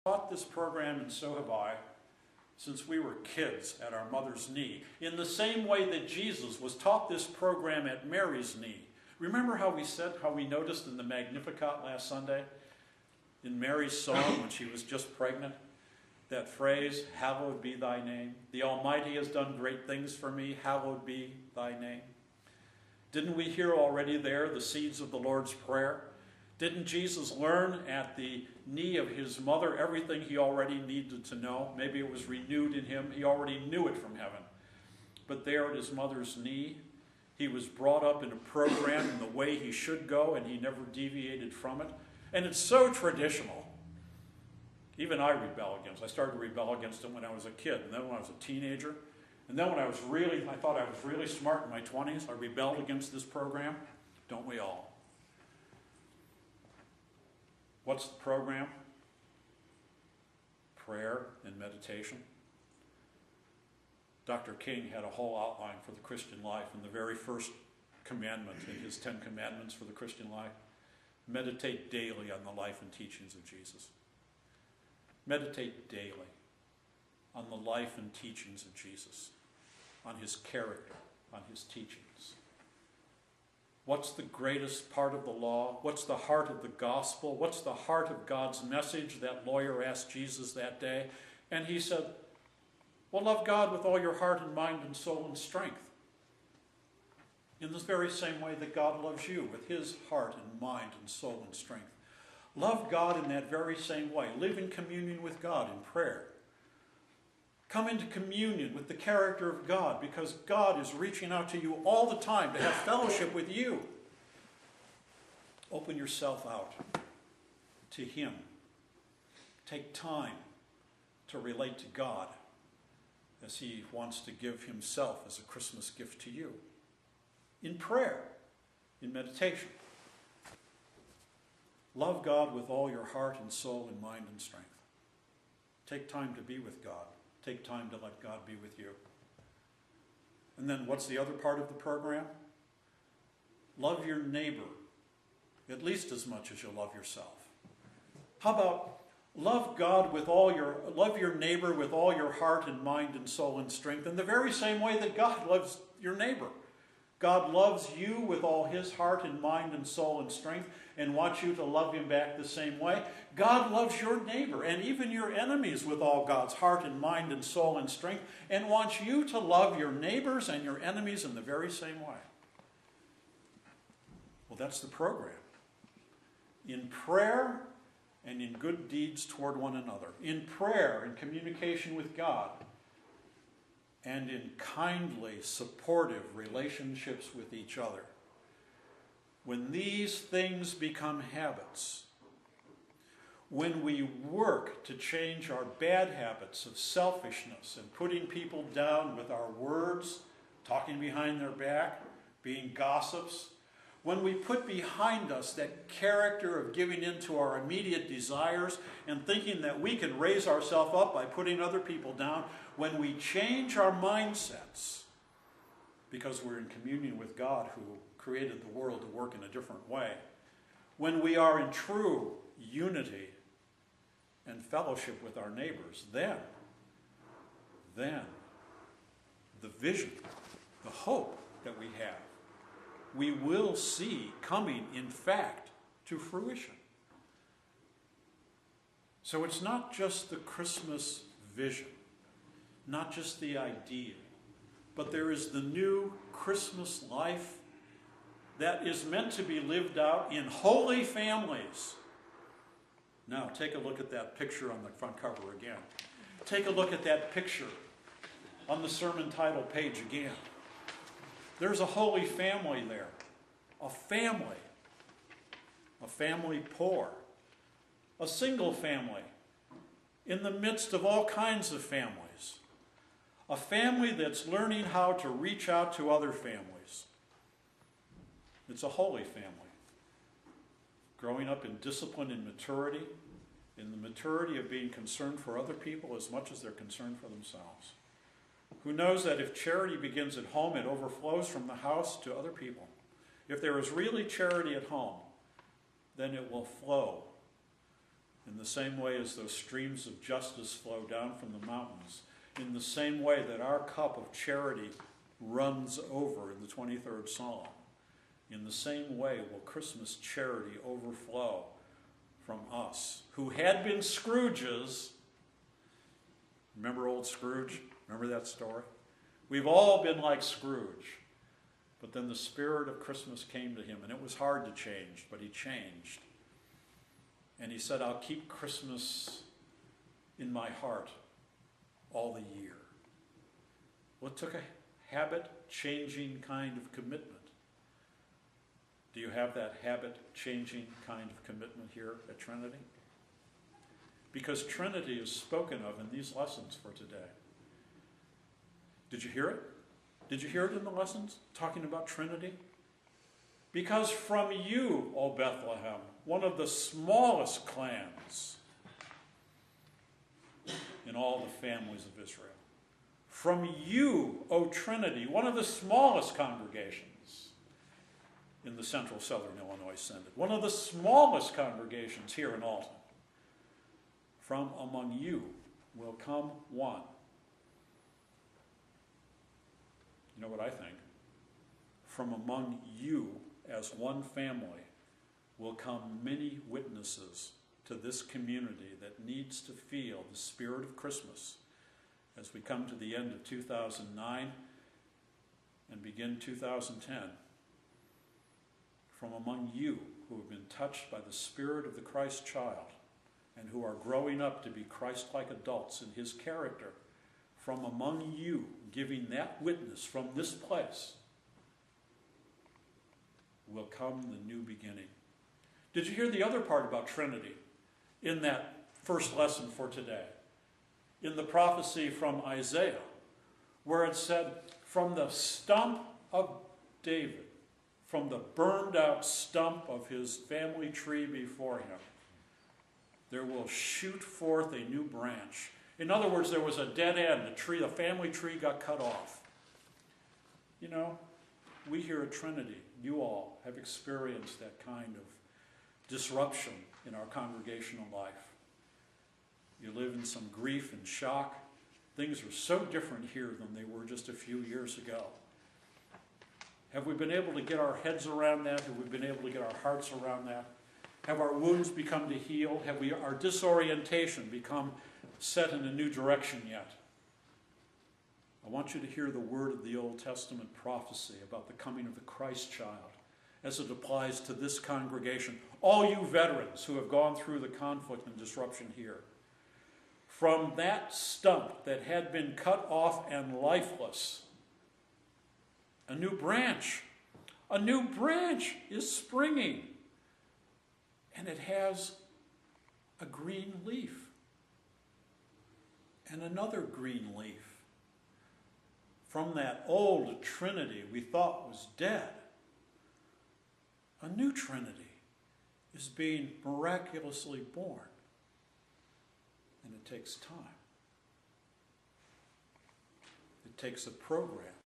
taught this program, and so have I, since we were kids at our mother's knee, in the same way that Jesus was taught this program at Mary's knee. Remember how we noticed in the Magnificat last Sunday, in Mary's song when she was just pregnant, that phrase, hallowed be thy name. The Almighty has done great things for me, hallowed be thy name. Didn't we hear already there the seeds of the Lord's Prayer? Didn't Jesus learn at the knee of his mother everything he already needed to know? Maybe it was renewed in him. He already knew it from heaven. But there at his mother's knee, he was brought up in a program in the way he should go, and he never deviated from it. And it's so traditional. Even I rebel against it. I started to rebel against it when I was a kid, and then when I was a teenager. And then when I thought I was really smart in my 20s, I rebelled against this program. Don't we all? What's the program? Prayer and meditation. Dr. King had a whole outline for the Christian life, and the very first commandment in his 10 commandments for the Christian life: meditate daily on the life and teachings of Jesus. Meditate daily on the life and teachings of Jesus, on his character, on his teachings. What's the greatest part of the law? What's the heart of the gospel? What's the heart of God's message? That lawyer asked Jesus that day, and he said, well, love God with all your heart and mind and soul and strength. In this very same way that God loves you, with his heart and mind and soul and strength. Love God in that very same way. Live in communion with God in prayer. Come into communion with the character of God, because God is reaching out to you all the time to have fellowship with you. Open yourself out to him. Take time to relate to God as he wants to give himself as a Christmas gift to you. In prayer, in meditation. Love God with all your heart and soul and mind and strength. Take time to be with God. Take time to let God be with you. And then what's the other part of the program? Love your neighbor at least as much as you love yourself. How about love your neighbor with all your heart and mind and soul and strength in the very same way that God loves your neighbor. God loves you with all his heart and mind and soul and strength, and wants you to love him back the same way. God loves your neighbor and even your enemies with all God's heart and mind and soul and strength, and wants you to love your neighbors and your enemies in the very same way. Well, that's the program. In prayer and in good deeds toward one another. In prayer and communication with God. And in kindly, supportive relationships with each other. When these things become habits, when we work to change our bad habits of selfishness and putting people down with our words, talking behind their back, being gossips, when we put behind us that character of giving in to our immediate desires and thinking that we can raise ourselves up by putting other people down, when we change our mindsets because we're in communion with God who created the world to work in a different way, when we are in true unity and fellowship with our neighbors, then the vision, the hope that we have, we will see coming, in fact, to fruition. So it's not just the Christmas vision, not just the idea, but there is the new Christmas life that is meant to be lived out in holy families. Now, take a look at that picture on the front cover again. Take a look at that picture on the sermon title page again. There's a holy family there. A family poor. A single family in the midst of all kinds of families. A family that's learning how to reach out to other families. It's a holy family. Growing up in discipline and maturity, in the maturity of being concerned for other people as much as they're concerned for themselves. Who knows that if charity begins at home, it overflows from the house to other people. If there is really charity at home, then it will flow In the same way as those streams of justice flow down from the mountains, in the same way that our cup of charity runs over in the 23rd Psalm, in the same way will Christmas charity overflow from us, who had been Scrooges. Remember old Scrooge? Remember that story? We've all been like Scrooge. But then the spirit of Christmas came to him, and it was hard to change, but he changed. And he said, I'll keep Christmas in my heart all the year. Well, it took a habit-changing kind of commitment. Do you have that habit-changing kind of commitment here at Trinity? Because Trinity is spoken of in these lessons for today. Did you hear it? Did you hear it in the lessons, talking about Trinity? Because from you, O Bethlehem, one of the smallest clans in all the families of Israel, from you, O Trinity, one of the smallest congregations in the central southern Illinois Synod, one of the smallest congregations here in Alton, from among you will come one. You know what I think? From among you, as one family, will come many witnesses to this community that needs to feel the spirit of Christmas as we come to the end of 2009 and begin 2010. From among you who have been touched by the spirit of the Christ child and who are growing up to be Christ-like adults in his character, from among you giving that witness from this place will come the new beginning. Did you hear the other part about Trinity in that first lesson for today? In the prophecy from Isaiah, where it said, from the stump of David, from the burned out stump of his family tree before him, there will shoot forth a new branch. In other words, there was a dead end. The family tree got cut off. You know, we here at Trinity, you all have experienced that kind of disruption in our congregational life. You live in some grief and shock. Things are so different here than they were just a few years ago. Have we been able to get our heads around that? Have we been able to get our hearts around that? Have our wounds become to heal? Have our disorientation become set in a new direction yet? I want you to hear the word of the Old Testament prophecy about the coming of the Christ child as it applies to this congregation. All you veterans who have gone through the conflict and disruption here. From that stump that had been cut off and lifeless, a new branch is springing. And it has a green leaf and another green leaf. From that old Trinity we thought was dead, a new Trinity is being miraculously born. And it takes time. It takes a program.